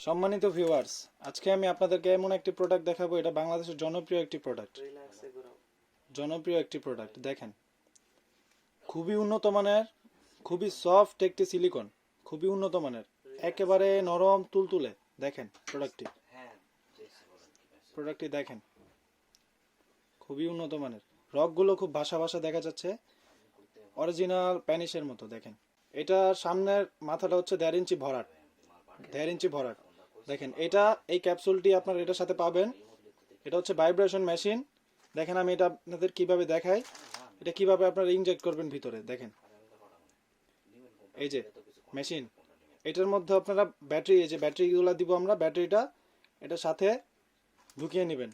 সম্মানিত ভিউয়ার্স, আজকে আমি আপনাদেরকে এমন একটি প্রোডাক্ট দেখাবো। এটা বাংলাদেশের জনপ্রিয় একটি প্রোডাক্ট। দেখেন, খুবই উন্নত মানের, খুবই সফট একটি সিলিকন, খুবই উন্নত মানের, একেবারে নরম তুলতুলে। দেখেন প্রোডাক্টটি দেখেন, খুবই উন্নত মানের। রকগুলো খুব ভাসা ভাসা দেখা যাচ্ছে, অরিজিনাল প্যানিশের মতো। দেখেন, এটা সামনের মাথাটা হচ্ছে 1.5 ইঞ্চি ভরাট, 1.5 ইঞ্চি ভরাট। দেখেন, এই ক্যাপসুলটি আপনার এটার সাথে পাবেন। এটা হচ্ছে ভাইব্রেশন মেশিন। দেখেন, আমি এটা আপনাদের কিভাবে দেখাই, এটা কিভাবে আপনারা ইনজেক্ট করবেন ভিতরে। দেখেন, এই যে মেশিন, এটার মধ্যে আপনারা ব্যাটারি, এই যে ব্যাটারিগুলো দিব আমরা, ব্যাটারিটা এটার সাথে ঢুকিয়ে নেবেন।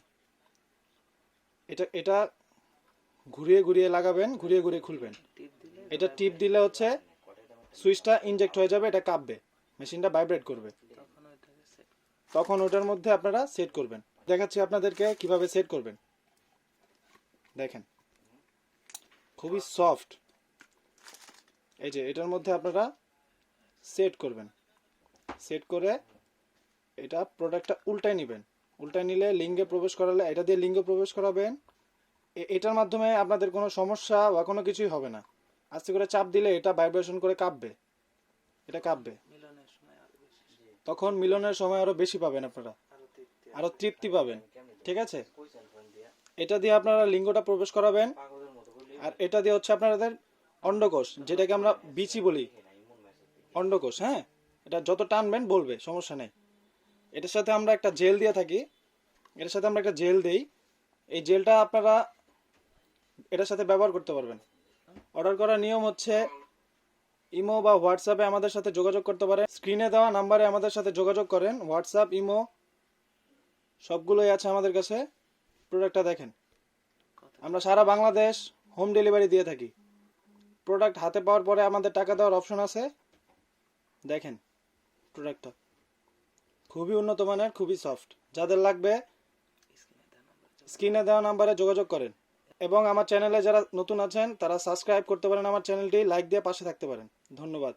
এটা এটা ঘুরিয়ে ঘুরিয়ে লাগাবেন, ঘুরিয়ে ঘুরিয়ে খুলবেন। এটা টিপ দিলে হচ্ছে সুইচটা ইনজেক্ট হয়ে যাবে, এটা কাঁপবে, মেশিনটা ভাইব্রেট করবে, তখন ওটার মধ্যে আপনারা সেট করবেন। দেখাচ্ছি আপনাদেরকে কিভাবে সেট করবেন। দেখেন, খুবই সফট। এই যে এটার মধ্যে আপনারা সেট করবেন, সেট করে এটা প্রোডাক্টটা উল্টায় নেবেন। উল্টায় নিলে লিঙ্গে প্রবেশ করালে, এটা দিয়ে লিঙ্গে প্রবেশ করাবেন। এটার মাধ্যমে আপনাদের কোনো সমস্যা বা কোনো কিছুই হবে না। আস্তে করে চাপ দিলে এটা ভাইব্রেশন করে কাঁপবে, এটা কাঁপবে। তখন মিলনের সময় আরো বেশি পাবেন আপনারা, আরো তৃপ্তি পাবেন। ঠিক আছে, এটা দিয়ে আপনারা লিঙ্গটা প্রবেশ করাবেন। আর এটা দিয়ে হচ্ছে আপনাদের অন্ডকোষ, যেটাকে আমরা বিচি বলি, অন্ডকোষ। হ্যাঁ, এটা যত টানবেন বলবে, সমস্যা নেই। এটার সাথে আমরা একটা জেল দিয়ে থাকি, এটার সাথে আমরা একটা জেল দেই। এই জেলটা আপনারা এটার সাথে ব্যবহার করতে পারবেন। অর্ডার করার নিয়ম হচ্ছে, ইমো বা হোয়াটসঅ্যাপে আমাদের সাথে যোগাযোগ করতে পারেন। স্ক্রিনে দেওয়া নাম্বারে আমাদের সাথে যোগাযোগ করেন। হোয়াটসঅ্যাপ, ইমো সবগুলোই আছে আমাদের কাছে। প্রোডাক্টটা দেখেন, আমরা সারা বাংলাদেশ হোম ডেলিভারি দিয়ে থাকি। প্রোডাক্ট হাতে পাওয়ার পরে আমাদের টাকা দেওয়ার অপশন আছে। দেখেন প্রোডাক্টটা খুবই উন্নত মানের, খুবই সফট। যাদের লাগবে স্ক্রিনে দেওয়া নাম্বারে যোগাযোগ করেন। এবং আমার চ্যানেলে যারা নতুন আছেন তারা সাবস্ক্রাইব করতে পারেন আমার চ্যানেলটি, লাইক দিয়ে পাশে থাকতে পারেন। ধন্যবাদ।